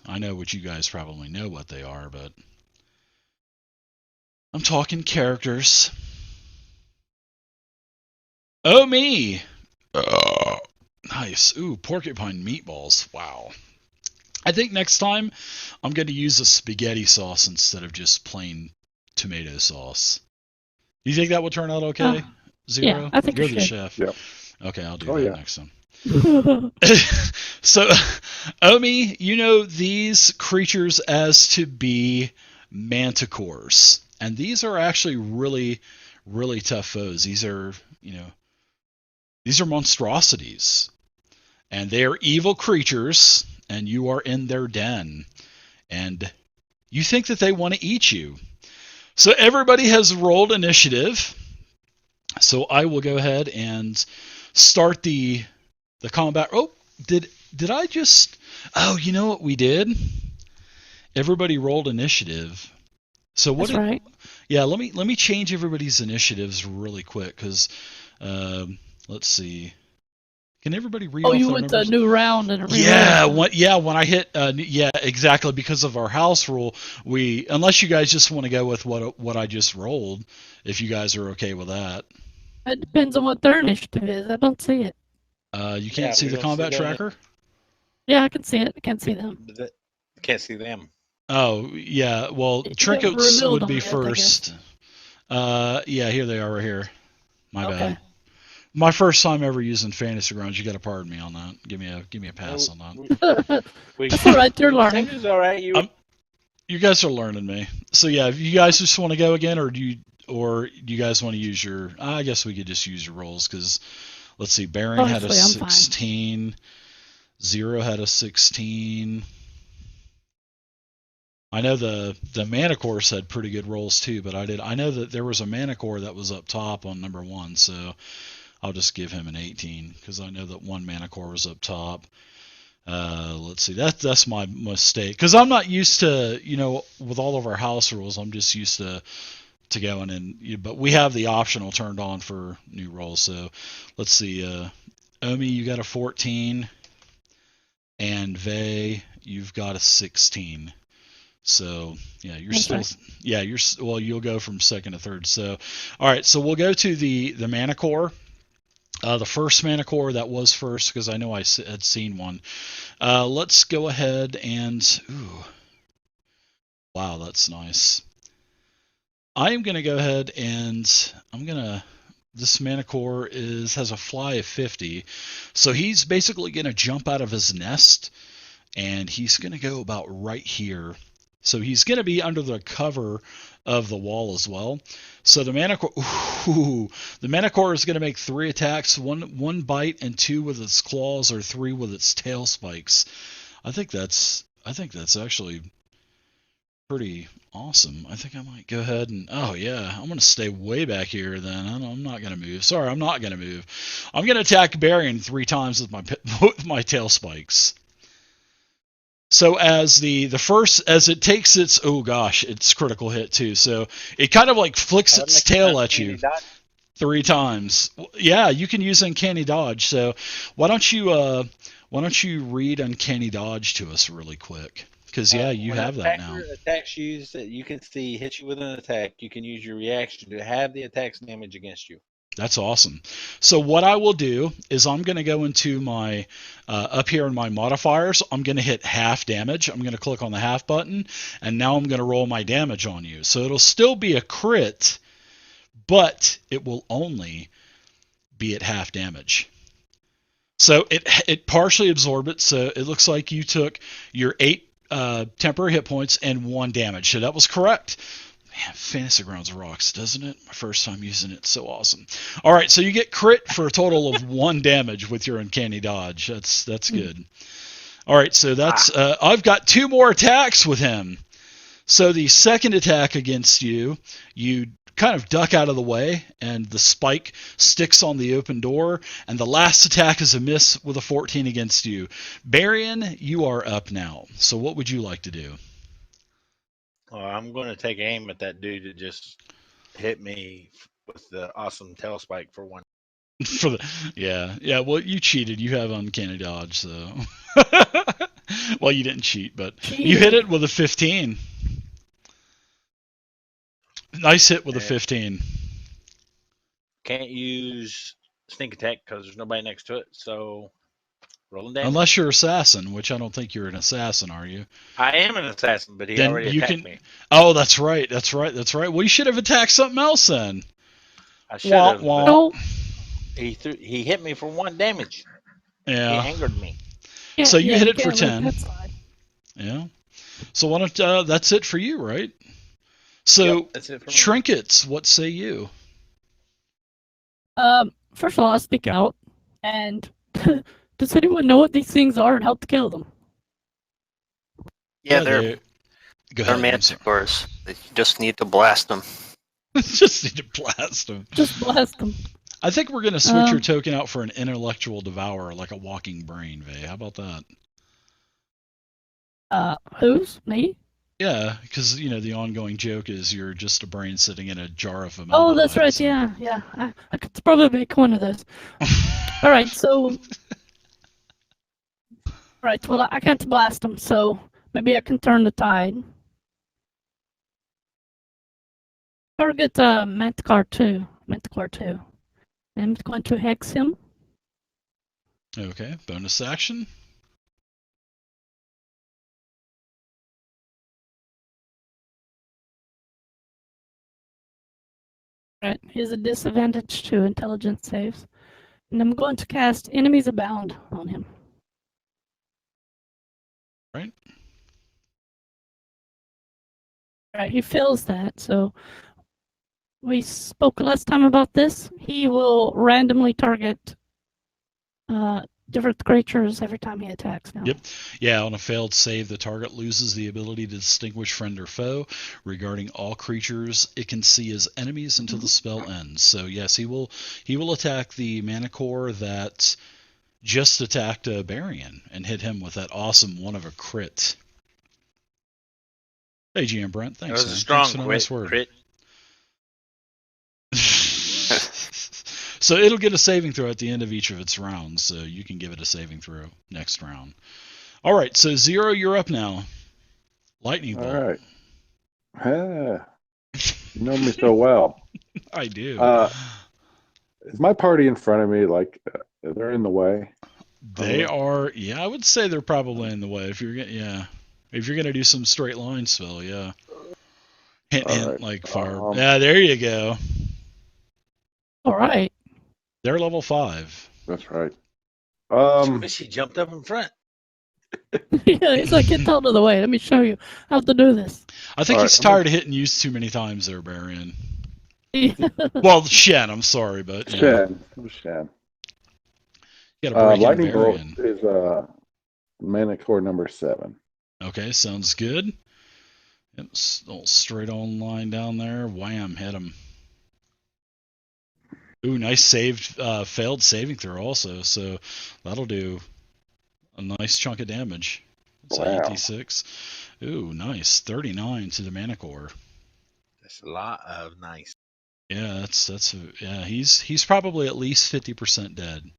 I know what you guys probably know what they are, but I'm talking characters. Oh, me! Nice. Ooh, porcupine meatballs. Wow. I think next time I'm going to use a spaghetti sauce instead of just plain tomato sauce. Do you think that will turn out okay, Zero? Yeah, I think You're you the should. chef. Yep. Okay, I'll do Oh, that yeah. next time. So, Omi, you know these creatures as to be manticores. And these are actually really, really tough foes. These are monstrosities. And they are evil creatures, and you are in their den. And you think that they want to eat you. So everybody has rolled initiative. So I will go ahead and start the combat. Oh, did I just? Oh, you know what we did? Everybody rolled initiative. So what? That's right. Yeah, let me change everybody's initiatives really quick because let's see. Can everybody read off You their went numbers? to a new round and Yeah, when I hit, yeah, exactly, because of our house rule, unless you guys just want to go with what I just rolled, if you guys are okay with that. It depends on what their initiative is. I don't see it. You can't see the combat tracker? Yeah, I can see it. I can't see them. Can't see them. Oh, yeah, well, trinkets would be first. Yeah, here they are right here. My bad. My first time ever using Fantasy Grounds. You got to pardon me on that. Give me a pass on that. That's all right. You're learning. It's all right. You guys are learning me. So yeah, if you guys just want to go again, or do you guys want to use your? I guess we could just use your rolls because let's see. Baron had a 16. Zero had a 16. I know the Manticores had pretty good rolls too, but I know that there was a Manticore that was up top on number 1, so I'll just give him an 18 because I know that one Manticore was up top. Let's see, that's my mistake because I'm not used to, with all of our house rules, I'm just used to going in, but we have the optional turned on for new rolls. So let's see, Omi, you got a 14, and Vey, you've got a 16. So yeah, you'll go from second to third. So all right, so we'll go to the Manticore. The first Manticore that was first, because I know I had seen one. Let's go ahead and... Ooh. Wow, that's nice. I am going to go ahead and... This Manticore has a fly of 50. So he's basically going to jump out of his nest, and he's going to go about right here. So he's going to be under the cover of the wall as well. So the Manticore, is going to make 3 attacks: one bite, and 2 with its claws, or 3 with its tail spikes. I think that's actually pretty awesome. I think I might go ahead and I'm going to stay way back here. Then I'm not going to move. Sorry, I'm not going to move. I'm going to attack Baron 3 times with my tail spikes. So as as it takes its its critical hit too. So it kind of like flicks its tail at you 3 times. Yeah, you can use Uncanny Dodge. So why don't you read Uncanny Dodge to us really quick? Because you have that now. Attacks used that you can see hit you with an attack. You can use your reaction to have the attack's damage against you. That's awesome. So what I will do is I'm going to go into my, up here in my modifiers, I'm going to hit half damage. I'm going to click on the half button, and now I'm going to roll my damage on you. So it'll still be a crit, but it will only be at half damage. So it partially absorbed it, so it looks like you took your 8 temporary hit points and 1 damage. So that was correct. Man, Fantasy Grounds rocks, doesn't it? My first time using it, so awesome. All right, so you get crit for a total of 1 damage with your Uncanny Dodge. That's good. All right, so that's I've got 2 more attacks with him. So the second attack against you, you kind of duck out of the way, and the spike sticks on the open door, and the last attack is a miss with a 14 against you. Baron, you are up now. So what would you like to do? I'm going to take aim at that dude that just hit me with the awesome tail spike for 1. Yeah. Well, you cheated. You have Uncanny Dodge, so. Well, you didn't cheat, but you Cheated. hit it with a 15. Nice hit with a 15. Can't use sneak attack because there's nobody next to it. So rolling damage. Unless you're assassin, which I don't think you're an assassin, are you? I am an assassin, but he Then already you attacked can. me. Oh, that's right. Well, you should have attacked something else then. I should have. Wah, But No. he hit me for 1 damage. Yeah. He angered me. So you hit it for can't let 10. that slide. Yeah. So why don't that's it for you, right? So Yep, that's it for me. trinkets, what say you? First of all, I'll speak out. And does anyone know what these things are and how to kill them? Yeah, Go they're ahead. I'm sorry. Manticores. You just need to blast them. Just need to blast them. Just blast them. I think we're gonna switch your token out for an intellectual devourer, like a walking brain, Vay. How about that? Who's? Me? Yeah, because the ongoing joke is you're just a brain sitting in a jar of formaldehyde. Oh, that's right. so- Yeah. I could probably make one of those. All right, so. Right, well, I can't blast them, so maybe I can turn the tide. Target Manticore 2. I'm going to hex him. Okay, bonus action. Right, here's a disadvantage to intelligence saves. And I'm going to cast Enemies Abound on him. Right. Right, he fails that, so we spoke last time about this. He will randomly target different creatures every time he attacks now. Yep. Yeah, on a failed save, the target loses the ability to distinguish friend or foe. Regarding all creatures it can see as enemies until the spell ends. So yes, he will attack the Manticore that just attacked Barian and hit him with that awesome one of a crit. Hey, GM Brent, That thanks. was a Man. strong Thanks for the nice word. crit. So it'll get a saving throw at the end of each of its rounds, so you can give it a saving throw next round. All right, so Zero, you're up now. Lightning bolt. All right. You know me so well. I do. Is my party in front of me? Like, they're in the way? They are. Yeah, I would say they're probably in the way. If you're gonna do some straight line spell, yeah. Hint, All like right. fire. Yeah, there you go. All right. They're level 5. That's right. She jumped up in front. Yeah, he's like, get out of the way. Let me show you how to do this. I think All he's right, tired of hitting you too many times there, Barian. Yeah. Well, Shen, I'm sorry, but yeah. Shen. You gotta break Lightning into bolt Barian. is Manticore number 7. Okay, sounds good. Yep, straight on line down there. Wham, hit him. Ooh, nice failed saving throw also, so that'll do a nice chunk of damage. It's Wow. 86. Ooh, nice. 39 to the Manticore. That's a lot of nice. Yeah, he's probably at least 50% dead.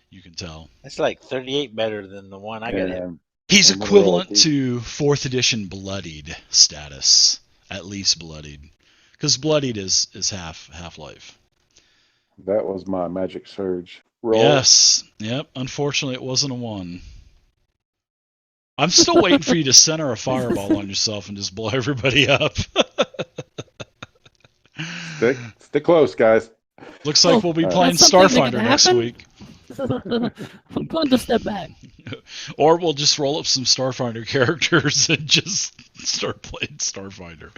You can tell. That's like 38 better than the one I got hit. And He's And the equivalent royalty. to 4th edition bloodied status, at least bloodied, because bloodied is half life. that was my magic surge roll. Yes. Yep. Unfortunately, it wasn't a 1. I'm still waiting for you to center a fireball on yourself and just blow everybody up. Stick close, guys. Looks like we'll be That's playing something that Starfinder can next happen? week. I'm going to step back. Or we'll just roll up some Starfinder characters and just start playing Starfinder.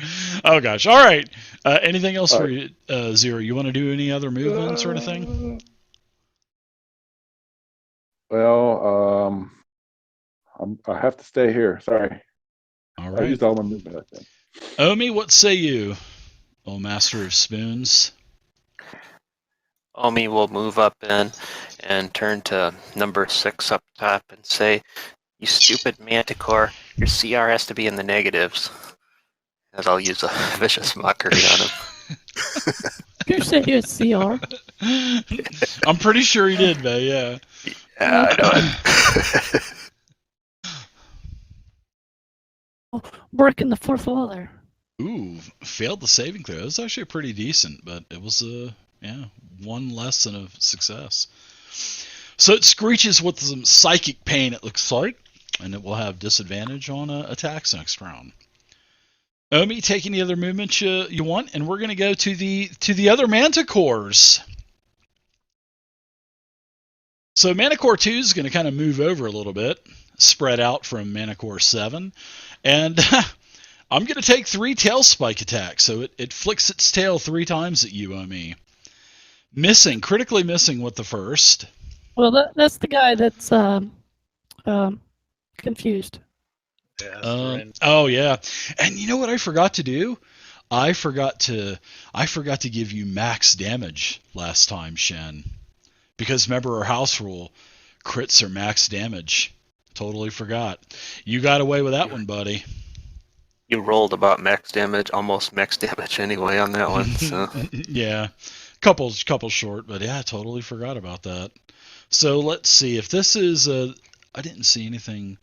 Oh gosh! All right. Anything else All for you, Zero? You want to do any other movements or anything? Well, I have to stay here. Sorry. All I right. used all my movement, I think. Omi, what say you? Oh, Master of Spoons. Omi will move up in and turn to number 6 up top and say, "You stupid Manticore, your CR has to be in the negatives." As I'll use a vicious mockery on him. You say you're CR. I'm pretty sure he did, man. Yeah. Yeah, I know it. breaking the fourth wall there. Ooh, failed the saving throw. It was actually pretty decent, but it was one less than a success. So it screeches with some psychic pain, it looks like, and it will have disadvantage on attacks next round. Omi, take any other movements you want, and we're going to go to the other Manticores. So Manticore 2 is going to kind of move over a little bit, spread out from Manticore 7, and I'm going to take 3 tail spike attacks. So it flicks its tail 3 times at you, Omi. Critically missing with the first. Well, that's the guy that's confused. Yeah, oh yeah, and you know what I forgot to do? I forgot to give you max damage last time, Shen. Because remember our house rule, crits are max damage. Totally forgot. You got away with that one, buddy. You rolled about max damage, almost max damage anyway on that one. So yeah, couple short, but yeah, I totally forgot about that. So let's see if this is. I didn't see anything.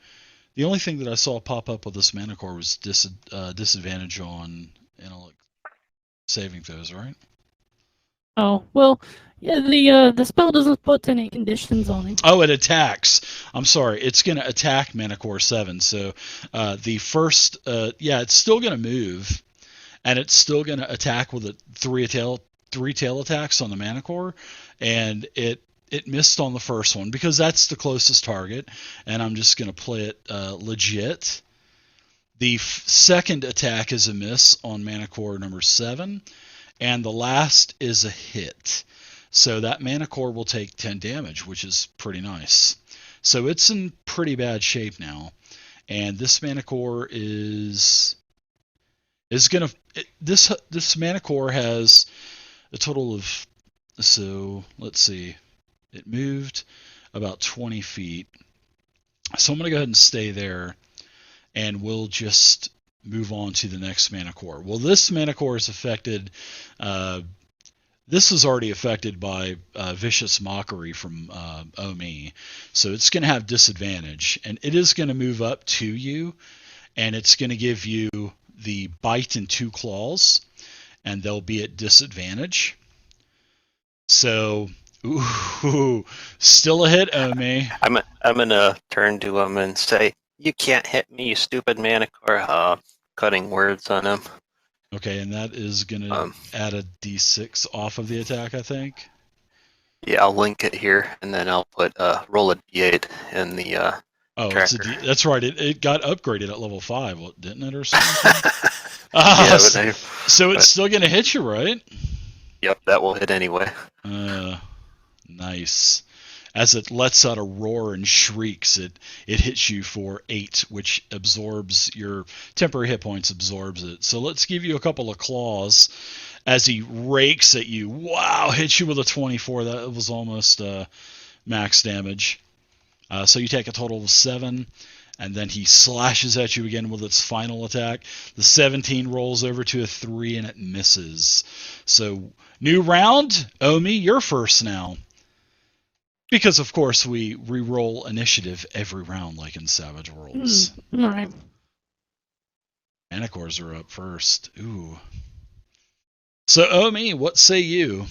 The only thing that I saw pop up with this Manticore was disadvantage on intellect saving throws, right? Oh, well, yeah, the spell doesn't put any conditions on him. Oh, it attacks. I'm sorry. It's going to attack Manticore 7. So the first, it's still going to move, and it's still going to attack with a three tail attacks on the Manticore, and it missed on the first one because that's the closest target, and I'm just going to play it legit. The second attack is a miss on Manticore number 7, and the last is a hit. So that Manticore will take 10 damage, which is pretty nice. So it's in pretty bad shape now. And this Manticore is going to... This Manticore has a total of... So, let's see. It moved about 20 feet. So I'm going to go ahead and stay there. And we'll just move on to the next Manticore. Well, this Manticore is affected... this was already affected by Vicious Mockery from Omi. So it's going to have disadvantage. And it is going to move up to you. And it's going to give you the Bite and 2 Claws. And they'll be at disadvantage. So, ooh, still a hit, Omi. I'm going to turn to him and say, "You can't hit me, you stupid Manticore." Cutting words on him. Okay, and that is going to add a d6 off of the attack, I think. Yeah, I'll link it here, and then I'll put roll a d8 in the tracker. That's right. It got upgraded at level 5, didn't it, or something? So it's still going to hit you, right? Yep, that will hit anyway. Nice. As it lets out a roar and shrieks, it hits you for 8, which absorbs your temporary hit points, absorbs it. So let's give you a couple of claws as he rakes at you. Wow, hits you with a 24. That was almost max damage. So you take a total of 7, and then he slashes at you again with its final attack. The 17 rolls over to a 3, and it misses. So new round. Omi, you're first now. Because, of course, we re-roll initiative every round like in Savage Worlds. All right. Manticores are up first. Ooh. So, Omi, what say you?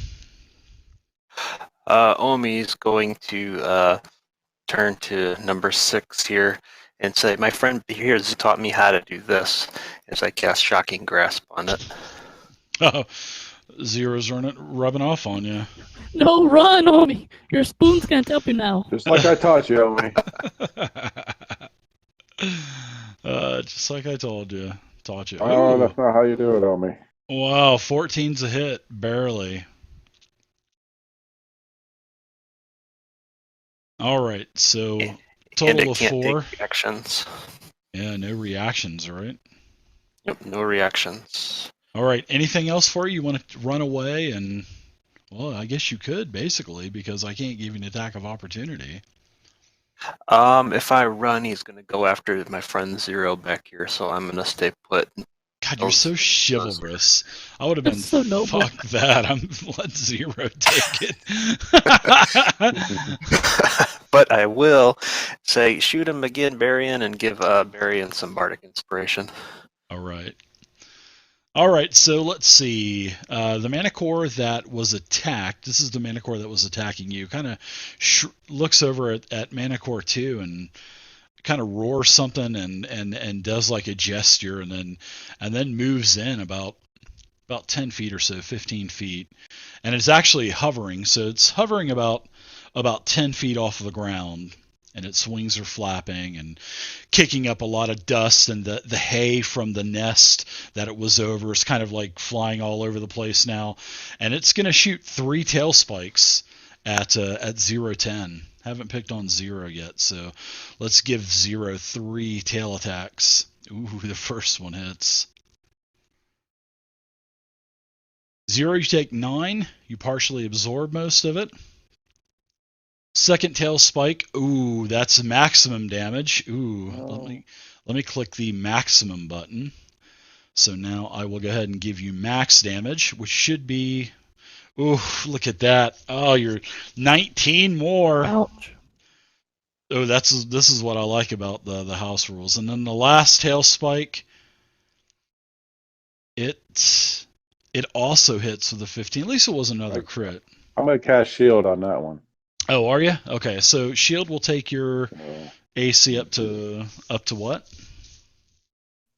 Omi's going to turn to number 6 here and say, "My friend here has taught me how to do this," as I cast Shocking Grasp on it. Oh, Zero's rubbing off on you. No, run, Omi. Your spoon's can't help you now. Just like I taught you, Omi. Just like I told you. Taught you. Oh, that's not how you do it, Omi. Wow, 14's a hit. Barely. All right, so total of 4. Reactions. Yeah, no reactions, right? Yep, no reactions. All right, anything else for you? You want to run away and... Well, I guess you could, basically, because I can't give you an attack of opportunity. If I run, he's going to go after my friend Zero back here, so I'm going to stay put. God, you're so chivalrous. I would have That's been, so noble. fuck that. I'm let Zero take it. But I will say, shoot him again, Barian, and give Barian some bardic inspiration. All right. All right, so let's see. The Manticore that was attacked, this is the Manticore that was attacking you, kind of looks over at Manticore 2 and kind of roars something and does like a gesture and then moves in about 10 feet or so, 15 feet. And it's actually hovering, so it's hovering about 10 feet off of the ground. And its wings are flapping and kicking up a lot of dust, and the hay from the nest that it was over is kind of like flying all over the place now. And it's going to shoot 3 tail spikes at 0-10. Haven't picked on 0 yet, so let's give 0 3 tail attacks. Ooh, the first one hits. 0, you take 9. You partially absorb most of it. Second tail spike. Ooh, that's maximum damage. Ooh, let me click the maximum button. So now I will go ahead and give you max damage, which should be. Ooh, look at that. Oh, you're 19 more. Ouch. Oh, this is what I like about the house rules. And then the last tail spike. It also hits with a 15. At least it was another crit. I'm gonna cast shield on that one. Oh, are you? Okay, so shield will take your AC up to what?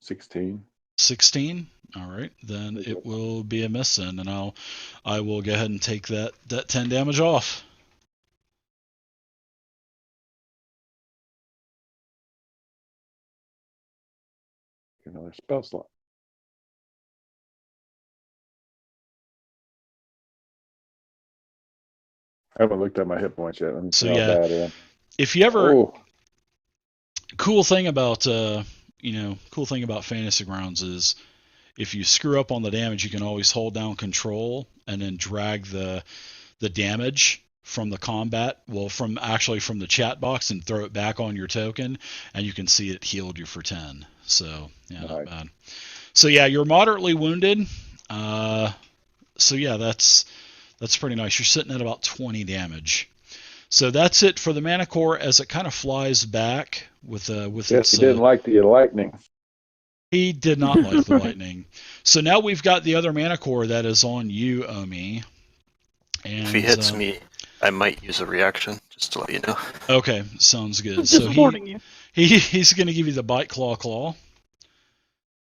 16. 16. All right, then it will be a miss then, and I will go ahead and take that 10 damage off. Another spell slot. I haven't looked at my hit points yet. Let me see how bad I am. If you ever Oh. cool thing about Fantasy Grounds is if you screw up on the damage, you can always hold down control and then drag the damage from the combat, from the chat box, and throw it back on your token, and you can see it healed you for 10. So yeah, not bad. So yeah, you're moderately wounded. So yeah, that's pretty nice. You're sitting at about 20 damage. So that's it for the Manticore as it kind of flies back with Yes, he didn't like the lightning. He did not like the lightning. So now we've got the other Manticore that is on you, Omi. And, if he hits me, I might use a reaction, just to let you know. Okay, sounds good. I'm just warning you. He's going to give you the Bite Claw.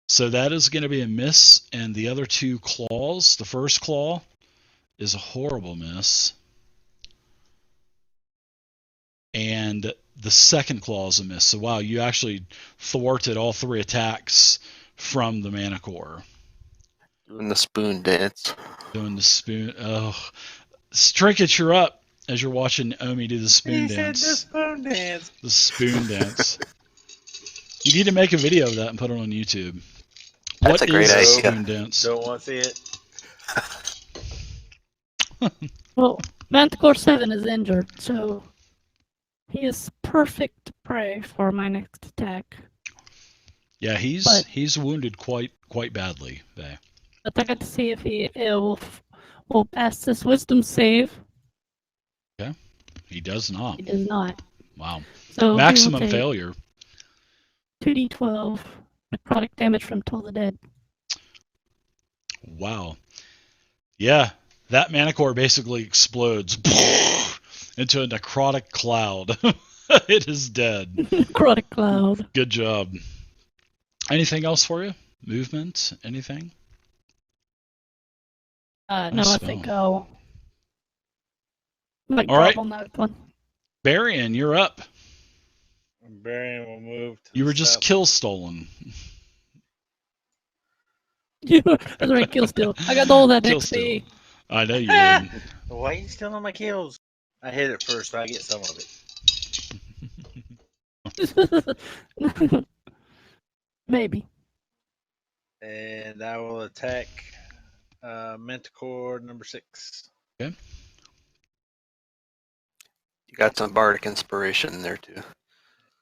So that is going to be a miss, and the other 2 claws, the first claw is a horrible miss. And the second claw is a miss. So wow, you actually thwarted all 3 attacks from the Manticore. Doing the spoon dance. Doing the spoon. Oh, Trinket, you're up as you're watching Omi do the spoon dance. The spoon dance. The spoon dance. You need to make a video of that and put it on YouTube. That's a great idea. Spoon dance? Don't want to see it. Well, Manticore 7 is injured, so he is perfect prey for my next attack. Yeah, he's wounded quite badly. Bay. But I got to see if he will pass this wisdom save. Okay, he does not. He does not. Wow. So maximum failure. 2d12 necrotic damage from Toll the Dead. Wow. Yeah, that Manticore basically explodes into a necrotic cloud. It is dead. Necrotic cloud. Good job. Anything else for you? Movement? Anything? No, I think I'll All right. on that one. Barian, you're up. Barian will move to You were just kill stolen. That's right, kill steal. I got all that Kill XP. I know you did. Why are you stealing my kills? I hit it first, so I get some of it. Maybe. And I will attack Manticore number 6. Okay. You got some bardic inspiration in there too.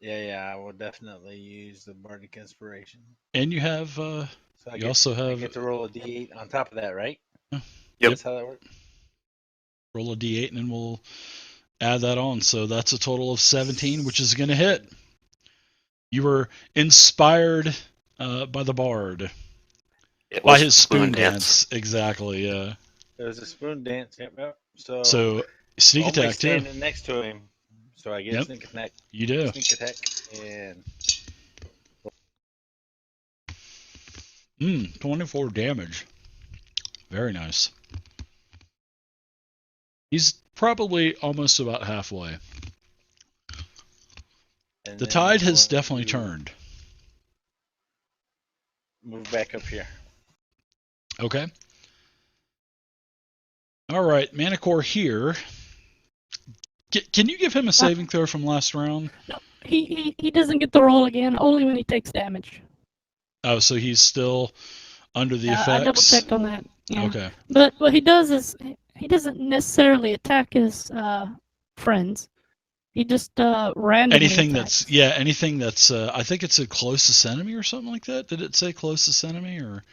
Yeah, I will definitely use the bardic inspiration. And you have So you also I have get to roll a d8 on top of that, right? Yep. That's how that works. roll a d8 and then we'll add that on. So that's a total of 17, which is going to hit. You were inspired by the bard. It By was his spoon dance. dance. Exactly, yeah. There was a spoon dance. Yep. So Sneak only attack, too. standing next to him. So I get Yep. sneak attack. You do. Sneak attack and 24 damage. Very nice. He's probably almost about halfway. The tide has definitely turned. Move back up here. Okay. All right, Manticore here. Can you give him a saving throw from last round? No, he doesn't get the roll again. Only when he takes damage. Oh, so he's still under the effects? I double checked on that. Yeah. Okay. But what he does is he doesn't necessarily attack his friends. He just randomly attacks. Anything that's I think it's a closest enemy or something like that. Did it say closest enemy or?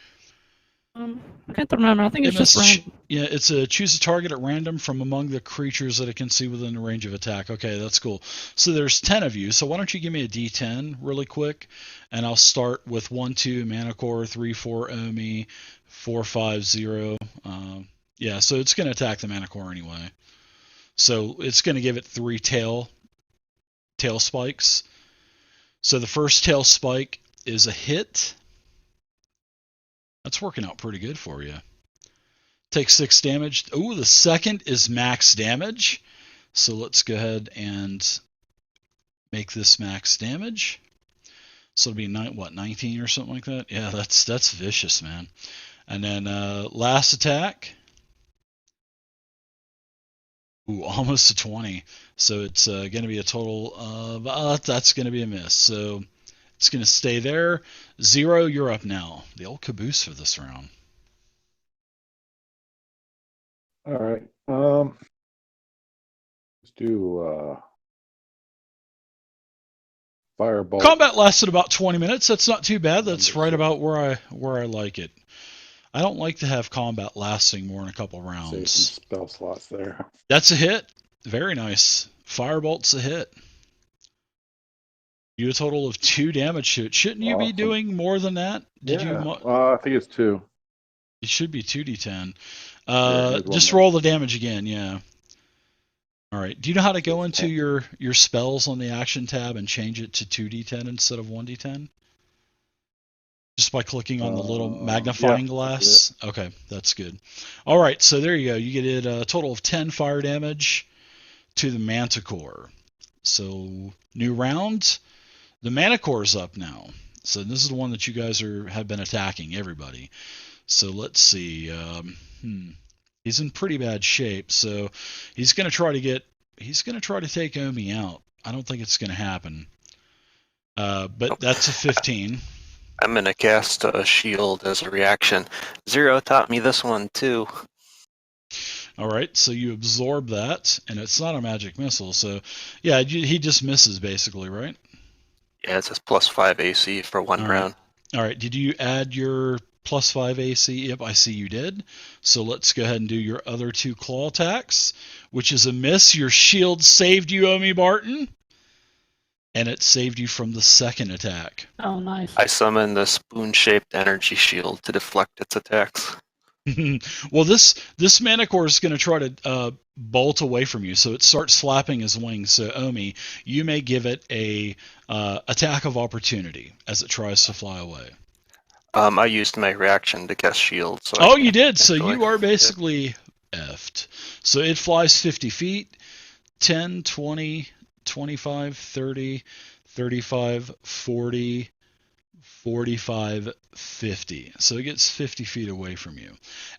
I can't remember. I think it's just random. Yeah, it's a choose a target at random from among the creatures that it can see within the range of attack. Okay, that's cool. So there's 10 of you. So why don't you give me a D10 really quick, and I'll start with 1, 2 Manticore, 3, 4 Omi, 4, 5 0. Yeah, so it's going to attack the Manticore anyway. So it's going to give it 3 tail spikes. So the first tail spike is a hit. That's working out pretty good for you. Take 6 damage. Oh, the second is max damage. So let's go ahead and make this max damage. So it'll be 19 or something like that? Yeah, that's vicious, man. And then last attack. Ooh, almost a 20. So it's going to be a total of... that's going to be a miss. So it's going to stay there. 0, you're up now. The old caboose for this round. All right. Let's do Firebolt. Combat lasted about 20 minutes. That's not too bad. That's right about where I like it. I don't like to have combat lasting more than a couple rounds. Save some spell slots there. That's a hit. Very nice. Firebolt's a hit. You a total of 2 damage to it. Shouldn't you be doing more than that? I think it's 2. It should be 2d10. Just more. roll the damage again, yeah. All right. Do you know how to go into your spells on the action tab and change it to 2d10 instead of 1d10? Just by clicking on the little magnifying glass? Okay, that's good. All right, so there you go. You get a total of 10 fire damage to the Manticore. So, new round. The Manticore's up now. So this is the one that you guys have been attacking, everybody. So let's see. He's in pretty bad shape. So he's going to try to take Omi out. I don't think it's going to happen. But that's a 15. I'm going to cast a shield as a reaction. 0 taught me this one too. All right, so you absorb that, and it's not a magic missile. So, yeah, he just misses basically, right? Yeah, it's just +5 AC for one round. All right, did you add your +5 AC? Yep, I see you did. So let's go ahead and do your other 2 claw attacks, which is a miss. Your shield saved you, Omi Barton. And it saved you from the second attack. Oh, nice. I summon the spoon-shaped energy shield to deflect its attacks. Well, this Manticore is going to try to bolt away from you, so it starts flapping his wings. So, Omi, you may give it a attack of opportunity as it tries to fly away. I used my reaction to cast shield. So you did. So you are basically effed. So it flies 50 feet, 10, 20... 25, 30, 35, 40, 45, 50. So it gets 50 feet away from you.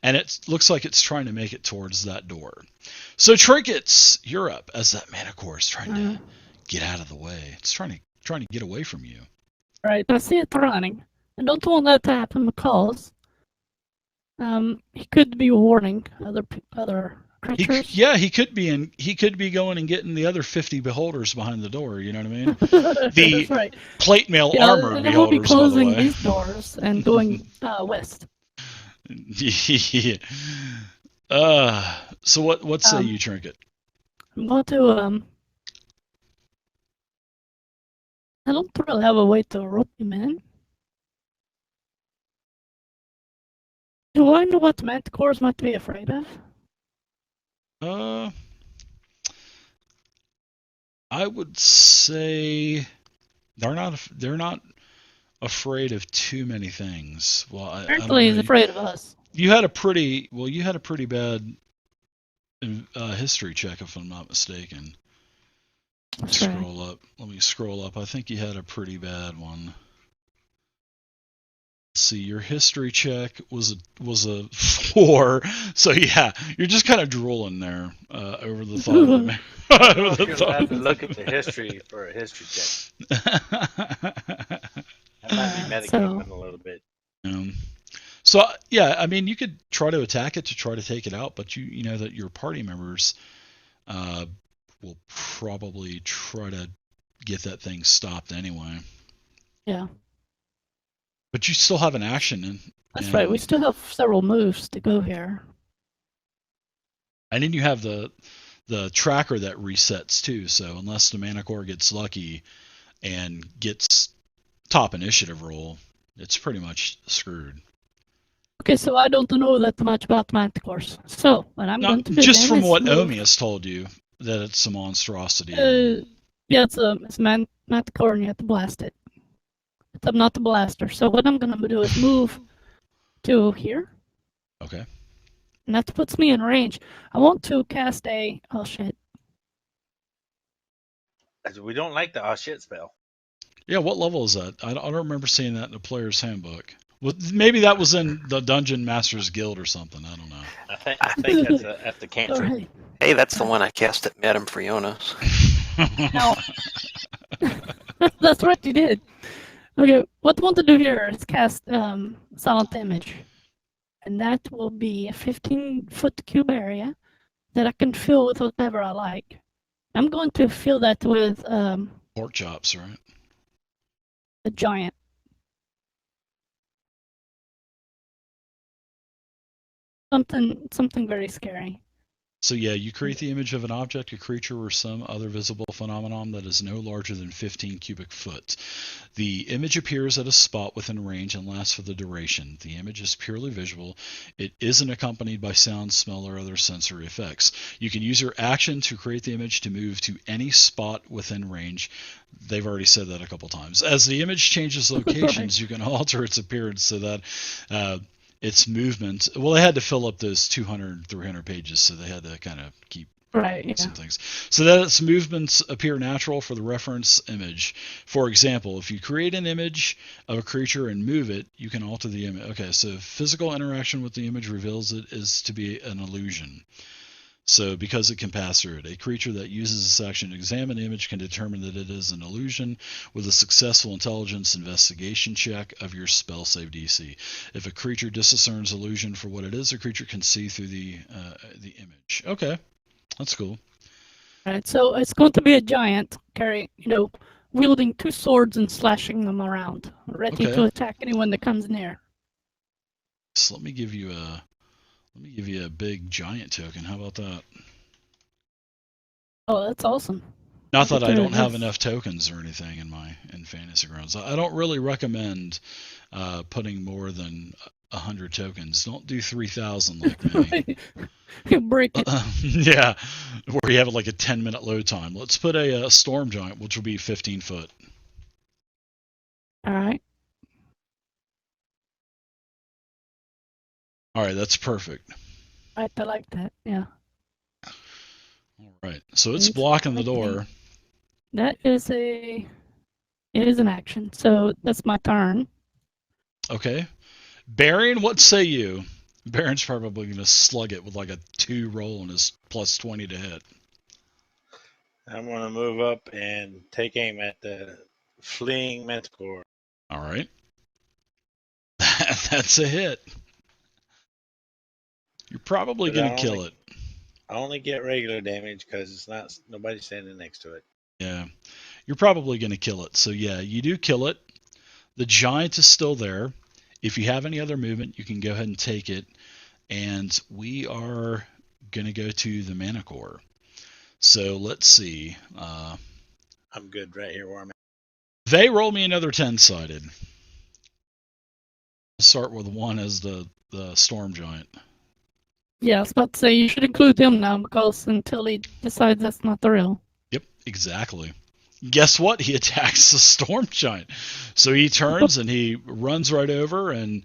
And it looks like it's trying to make it towards that door. So Trinkets, you're up as that Manticore is trying to get out of the way. It's trying to get away from you. Right, I see it running. I don't want that to happen because he could be warning other creatures. He could be going and getting the other 50 beholders behind the door. You know what I mean? That's right. Plate mail Yeah, armored and then we'll be beholders, by the closing way. these doors and going west. Yeah. So what say you, Trinket? I'm going to I don't really have a way to rope him in. Do I know what Manticores might be afraid of? I would say they're not afraid of too many things. Well, I don't Apparently he's know. afraid of us. You had a pretty bad history check, if I'm not mistaken. That's right. Scroll up. Let me scroll up. I think you had a pretty bad one. Let's see, your history check was a 4. So yeah, you're just kind of drooling there over the thought of it. I don't know if you're allowed to look at the history for a history check. That might be metagaming a little bit. So yeah, I mean, you could try to attack it to try to take it out, but you know that your party members will probably try to get that thing stopped anyway. Yeah. But you still have an action. That's right. We still have several moves to go here. And then you have the tracker that resets too. So unless the Manticore gets lucky and gets top initiative roll, it's pretty much screwed. Okay, so I don't know that much about Manticores. So, what I'm going to do just from what move. Omi has told you, that it's a monstrosity. Yeah, it's a Manticore and you have to blast it. I'm not the blaster. So what I'm going to do is move to here. Okay. And that puts me in range. I want to cast a... Oh, shit. We don't like the shit spell. Yeah, what level is that? I don't remember seeing that in the player's handbook. Well, maybe that was in the Dungeon Masters Guild or something. I don't know. I think that's the cantrip. Right. Hey, that's the one I cast at Madame Friona's. No. That's what you did. Okay, what I want to do here is cast Silent Image. And that will be a 15-foot cube area that I can fill with whatever I like. I'm going to fill that with pork chops, right? A giant. Something very scary. So yeah, you create the image of an object, a creature, or some other visible phenomenon that is no larger than 15 cubic foot. The image appears at a spot within range and lasts for the duration. The image is purely visual. It isn't accompanied by sound, smell, or other sensory effects. You can use your action to create the image to move to any spot within range. They've already said that a couple times. As the image changes locations, you can alter its appearance so that its movement. Well, they had to fill up those 200, 300 pages, so they had to kind of keep some things. So that its movements appear natural for the reference image. For example, if you create an image of a creature and move it, you can alter the image. Okay, so physical interaction with the image reveals it is to be an illusion. So because it can pass through it, a creature that uses this action to examine the image can determine that it is an illusion with a successful intelligence investigation check of your spell save DC. If a creature discerns illusion for what it is, a creature can see through the image. Okay, that's cool. All right, so it's going to be a giant wielding 2 swords and slashing them around, ready to attack anyone that comes near. So let me give you a big giant token. How about that? Oh, that's awesome. Not that I don't have enough tokens or anything in Fantasy Grounds. I don't really recommend putting more than 100 tokens. Don't do 3,000 like me. You break it. Yeah, where you have like a 10-minute load time. Let's put a storm giant, which will be 15 foot. All right. All right, that's perfect. I like that. Yeah. All right, so it's blocking the door. That is it is an action, so that's my turn. Okay. Baron, what say you? Baron's probably going to slug it with like a 2 roll and his plus 20 to hit. I'm going to move up and take aim at the fleeing Manticore. All right. That's a hit. You're probably going to kill it. I only get regular damage because it's not nobody standing next to it. Yeah. You're probably going to kill it. So yeah, you do kill it. The giant is still there. If you have any other movement, you can go ahead and take it. And we are going to go to the Manticore. So let's see. I'm good right here where I'm at. They roll me another 10-sided. Start with 1 as the storm giant. Yeah, I was about to say you should include him now because until he decides that's not the real. Yep, exactly. Guess what? He attacks the storm giant. So he turns and he runs right over, and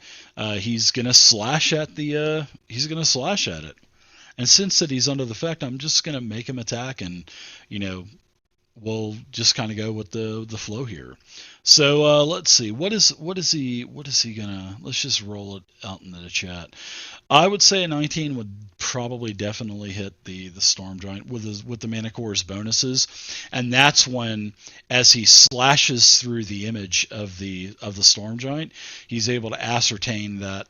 he's gonna slash at the. He's gonna slash at it. And since that he's under the effect, I'm just gonna make him attack, and we'll just kind of go with the flow here. So let's see. What is he gonna? Let's just roll it out into the chat. I would say a 19 would probably definitely hit the storm giant with the Manticore's bonuses, and that's when, as he slashes through the image of the storm giant, he's able to ascertain that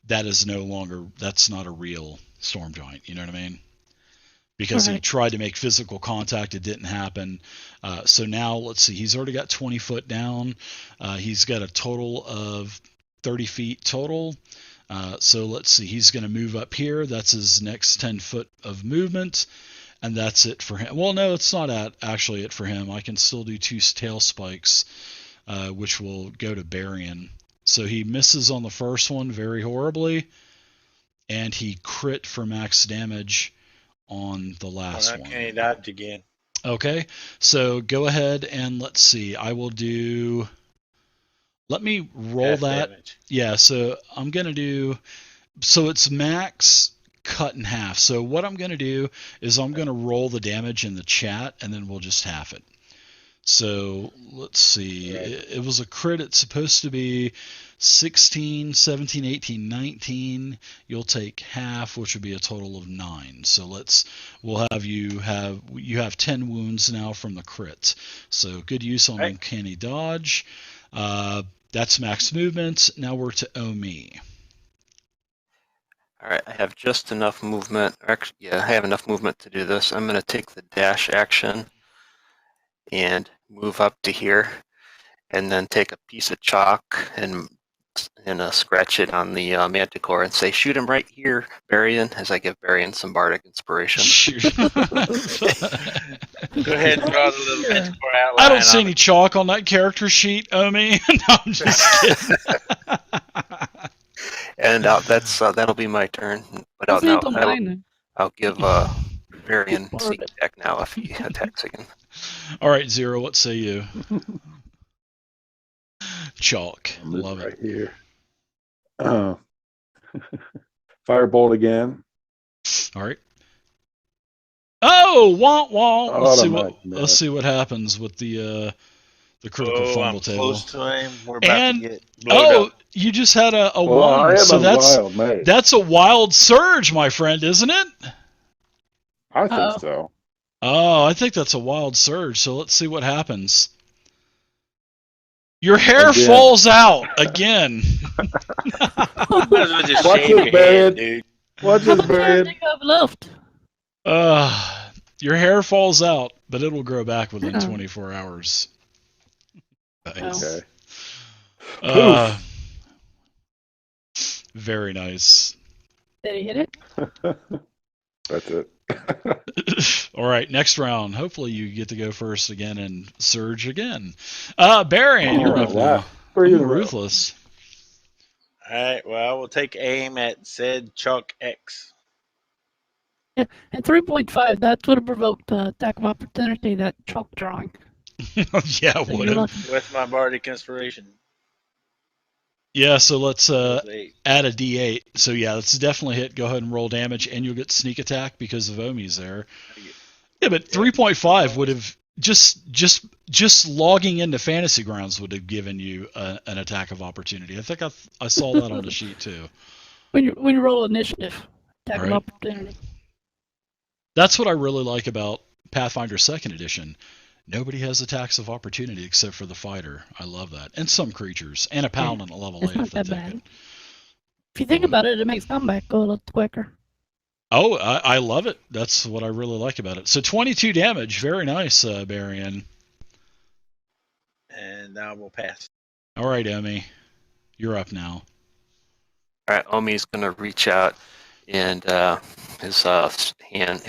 is that's not a real storm giant. You know what I mean? Because he tried to make physical contact, it didn't happen. So now let's see. He's already got 20 foot down. He's got a total of 30 feet total. So let's see, he's going to move up here. That's his next 10 foot of movement, and that's it for him. Well, no, it's not actually it for him. I can still do 2 tail spikes, which will go to Barian. So he misses on the first one very horribly, and he crit for max damage on the last one. Okay, he dodged again. Okay, so go ahead and let's see. I will do... Let me roll Half that. damage. Yeah, so I'm going to do... So it's max cut in half. So what I'm going to do is I'm going to roll the damage in the chat, and then we'll just half it. So let's see. Right. It was a crit. It's supposed to be 16, 17, 18, 19. You'll take half, which would be a total of 9. So we'll have you have 10 wounds now from the crit. So good use on uncanny dodge. That's max movement. Now we're to Omi. All right, I have just enough movement. Actually, yeah, I have enough movement to do this. I'm going to take the dash action and move up to here, and then take a piece of chalk and scratch it on the Manticore and say, "Shoot him right here, Barian," as I give Barian some bardic inspiration. Go ahead and draw the little Manticore outline. I don't see any chalk on that character sheet, Omi. No, I'm just kidding. And that'll be my turn. But I'll give Barian sneak attack now if he attacks again. All right, Zero, what say you? Chalk. Love right it. Here. Firebolt again. All right. Oh, womp womp. Let's see what happens with the critical fumble I'm table. Close to him. We're about to get up. You just had a one. So that's a wild surge, my friend, isn't it? I think so. Oh, I think that's a wild surge. So let's see what happens. Your hair falls out again. Might as well just shave your head, dude. Watch this, Barian. Left. Your hair falls out, but it will grow back within 24 hours. Nice. Okay. Very nice. Did he hit it? That's it. All right, next round. Hopefully you get to go first again and surge again. Barian, you're up now. Ruthless. All right, well, we'll take aim at said Chalk X. Yeah, at 3.5, that would have provoked attack of opportunity, that chalk drawing. Yeah, it would have. With my bardic inspiration. Yeah, so let's add a D8. So yeah, let's definitely hit. Go ahead and roll damage, and you'll get sneak attack because of Omi's there. Yeah, but 3.5 would have just logging into Fantasy Grounds would have given you an attack of opportunity. I think I saw that on the sheet too. When you roll initiative, attack of opportunity. That's what I really like about Pathfinder 2nd Edition. Nobody has attacks of opportunity except for the fighter. I love that. And some creatures. And a paladin at level 8 if they take it. If you think about it, it makes combat go a little quicker. Oh, I love it. That's what I really like about it. So 22 damage. Very nice, Barian. And I will pass. All right, Emmy. You're up now. All right, Omi's gonna reach out and his hand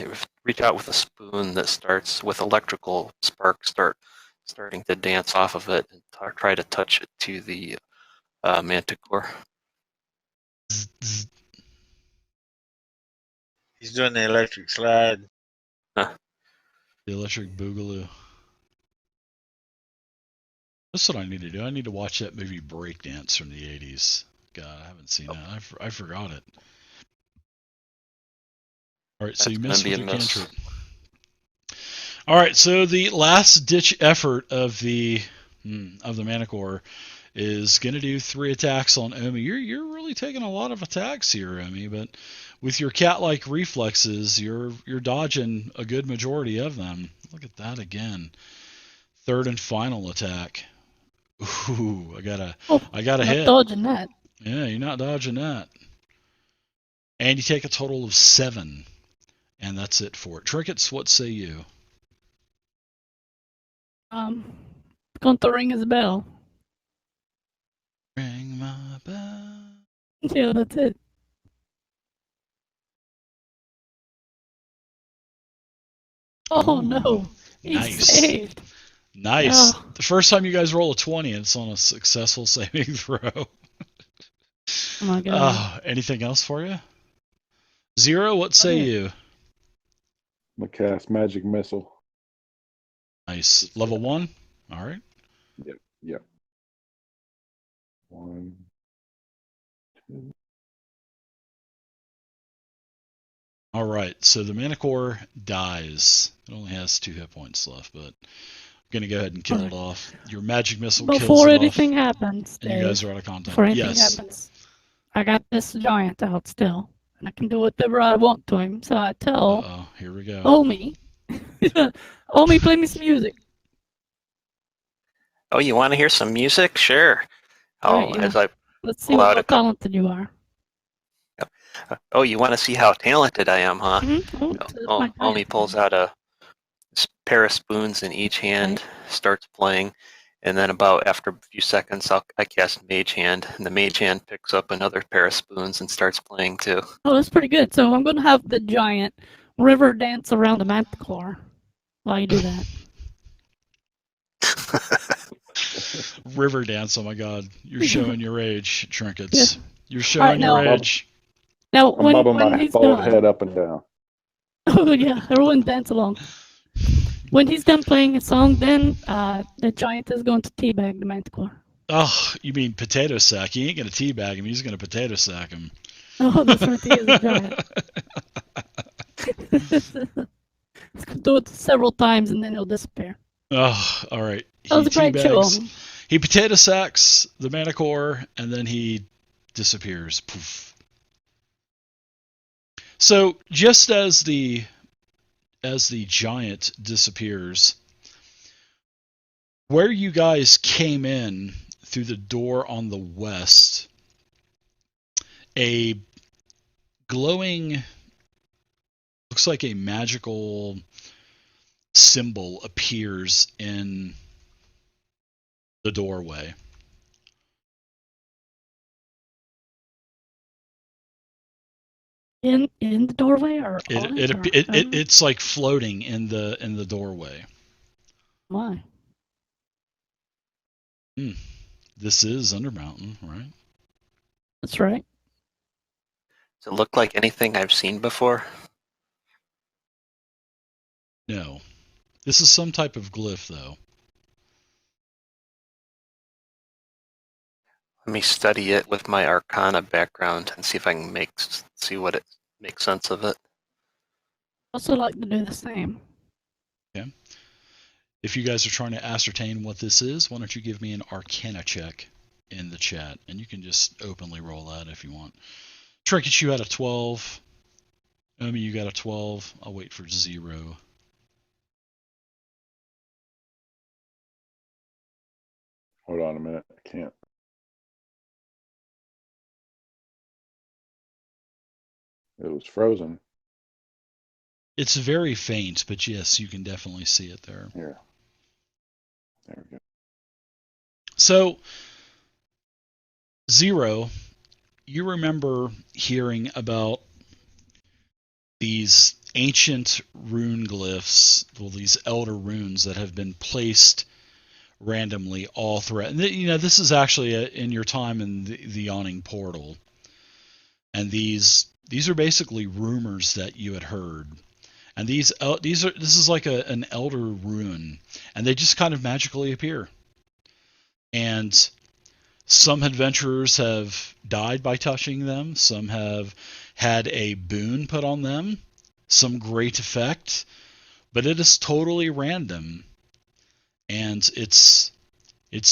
reach out with a spoon that starts with electrical sparks starting to dance off of it and try to touch it to the Manticore. Zzz, zzz. He's doing the electric slide. The electric boogaloo. That's what I need to do. I need to watch that movie Breakdance from the 80s. God, I haven't seen that. I forgot it. All right, so That's you gonna missed be with a your miss. cantrip. All right, so the last ditch effort of the Manticore is going to do 3 attacks on Omi. You're really taking a lot of attacks here, Omi, but with your cat-like reflexes, you're dodging a good majority of them. Look at that again. Third and final attack. Ooh, I got a Not hit. dodging that. Yeah, you're not dodging that. And you take a total of 7, and that's it for it. Trinkets, what say you? Going to ring his bell. Ring my bell. Yeah, that's it. Oh Ooh, no, he's nice. saved. Nice. Oh. The first time you guys roll a 20, it's on a successful saving throw. Oh my god. Anything else for you? Zero, what say Okay. you? I'm gonna cast magic missile. Nice. Level 1? All right. Yep. 1, 2. All right. So the Manticore dies. It only has 2 hit points left, but I'm going to go ahead and kill it off. Your magic missile kills Before it anything off. happens, And you Dave, guys are out of contact. before anything Yes. happens, I got this giant out still, and I can do whatever I want to him. So I tell Uh-oh. Here we go. Omi, Omi, play me some music. Oh, you want to hear some music? Sure. Right, As I Let's see pull out how a couple. talented you are. Oh, you want to see how talented I am, huh? Mm-hmm. Omi pulls out a pair of spoons in each hand, starts playing, and then after a few seconds, I cast Mage Hand, and the Mage Hand picks up another pair of spoons and starts playing too. Oh, that's pretty good. So I'm going to have the giant river dance around the Manticore while you do that. River dance. Oh my God. You're showing your age, Trinkets. Yeah. You're showing now- your age. Now, I'm bobbing when my he's bald done, head up and down. oh yeah, everyone dance along. When he's done playing a song, then the giant is going to teabag the Manticore. Oh, you mean potato sack? He ain't gonna teabag him. He's gonna potato sack him. Oh, that's right, he is a giant. He's going to do it several times and then he'll disappear. Oh, all right. That was a great show. Teabags. He potato sacks the Manticore, and then he disappears. Poof. So just as the giant disappears, where you guys came in through the door on the west, a glowing, looks like a magical symbol appears in the doorway. In the doorway or on it? It's like floating in the doorway. Why? This is Undermountain, right? That's right. Does it look like anything I've seen before? No. This is some type of glyph, though. Let me study it with my Arcana background and see if I can see what it makes sense of it. Also like to do the same. Okay. If you guys are trying to ascertain what this is, why don't you give me an Arcana check in the chat, and you can just openly roll that if you want. Trinket, you had a 12. Omi, you got a 12. I'll wait for 0. Hold on a minute. I can't. It was frozen. It's very faint, but yes, you can definitely see it there. Here. There we go. So, Zero, you remember hearing about these ancient rune glyphs, well, these elder runes that have been placed randomly all throughout. This is actually in your time in the Yawning Portal, and these are basically rumors that you had heard. And this is like an elder rune, and they just kind of magically appear. And some adventurers have died by touching them. Some have had a boon put on them, some great effect, but it is totally random, and it's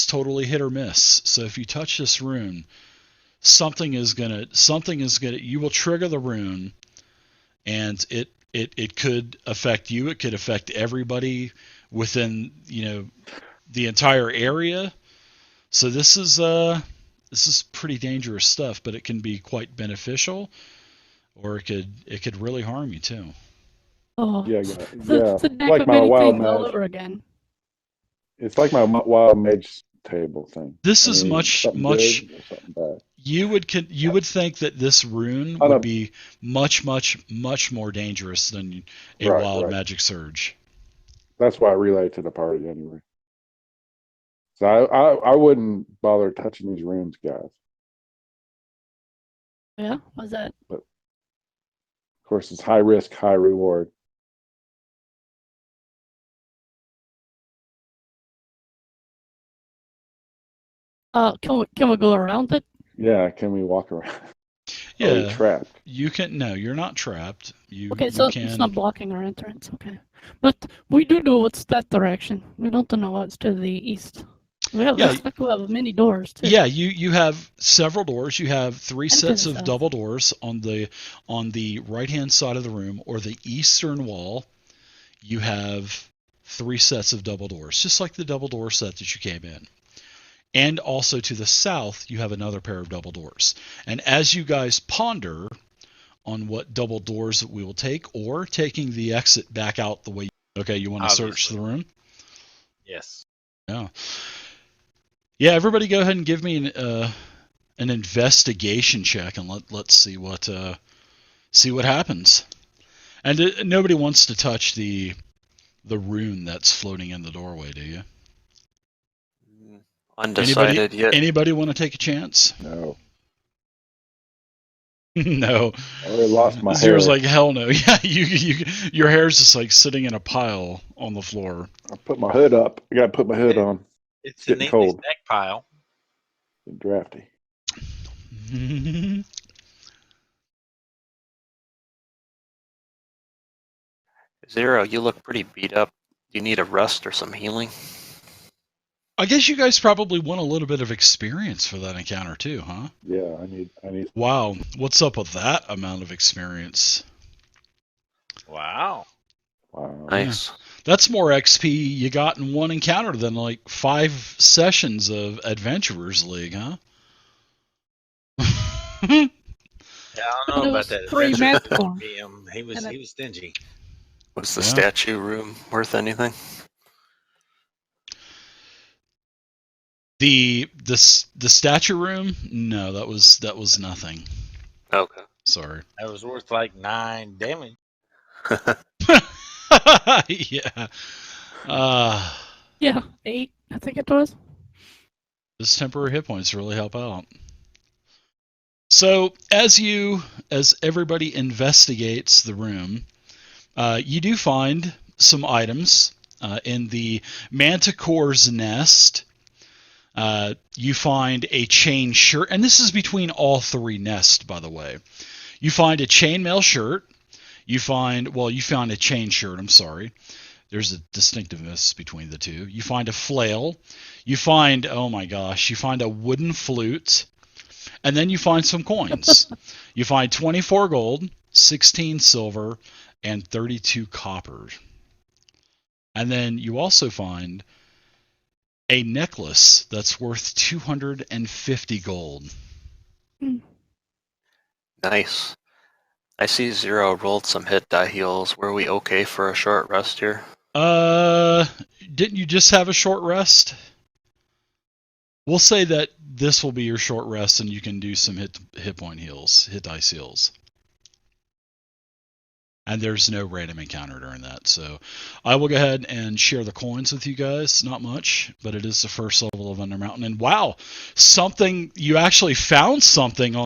totally hit or miss. So if you touch this rune, something is gonna you will trigger the rune, and it could affect you. It could affect everybody within the entire area. So this is pretty dangerous stuff, but it can be quite beneficial, or it could really harm you too. Oh, Yeah, so yeah. it's a deck Like of my many wild things all mage. over again. It's like my wild mage table thing. This is much something much. good or something bad. You would think that this rune I would don't- be much more dangerous than a Right, wild right. magic surge. That's why I relayed to the party anyway. So I wouldn't bother touching these runes, guys. Yeah, what's that? Of course, it's high risk, high reward. Can we go around it? Yeah, can we walk around? Yeah, Oh, you're trapped. you can. No, you're not trapped. You Okay, you so can. it's not blocking our entrance. Okay, but we do know what's that direction. We don't know what's to the east. We have, Yeah. looks like we have many doors too. Yeah, you have several doors. You have three And to sets the of south. double doors on the right-hand side of the room, or the eastern wall. You have three sets of double doors, just like the double door set that you came in. And also to the south, you have another pair of double doors. And as you guys ponder on what double doors we will take, or taking the exit back out the way, you want to search Obviously. the room? Yes. Yeah. Yeah, everybody go ahead and give me an investigation check, and let's see what happens. And nobody wants to touch the rune that's floating in the doorway, do you? Undecided yet. Anybody want to take a chance? No, No. I already lost my hair. Zero's like, hell no. Yeah, your hair's just like sitting in a pile on the floor. I put my hood up. I got to put my hood on. It's a Getting neatly cold. stacked pile. It's drafty. Zero, you look pretty beat up. Do you need a rest or some healing? I guess you guys probably want a little bit of experience for that encounter too, huh? Yeah, I need. Wow, what's up with that amount of experience? Wow. Wow. Nice. That's more XP you got in one encounter than like 5 sessions of Adventurers League, huh? Yeah, I But don't it know about was that. free Adventure Manticore. DM. He was stingy. Was the Yeah. statue room worth anything? The statue room? No, that was nothing. Okay. Sorry. That was worth like 9 damage. Yeah. Yeah, 8, I think it was. Those temporary hit points really help out. So as everybody investigates the room, you do find some items in the Manticore's nest. You find a chain shirt, and this is between all 3 nests, by the way. You find a chainmail shirt. You found a chain shirt, I'm sorry. There's a distinctiveness between the two. You find a flail. You find a wooden flute. And then you find some coins. You find 24 gold, 16 silver, and 32 copper. And then you also find a necklace that's worth 250 gold. Nice. I see Zero rolled some hit die heals. Were we okay for a short rest here? Didn't you just have a short rest? We'll say that this will be your short rest, and you can do some hit point heals, hit dice heals. And there's no random encounter during that. So I will go ahead and share the coins with you guys. Not much, but it is the first level of Undermountain. And wow, you actually found something on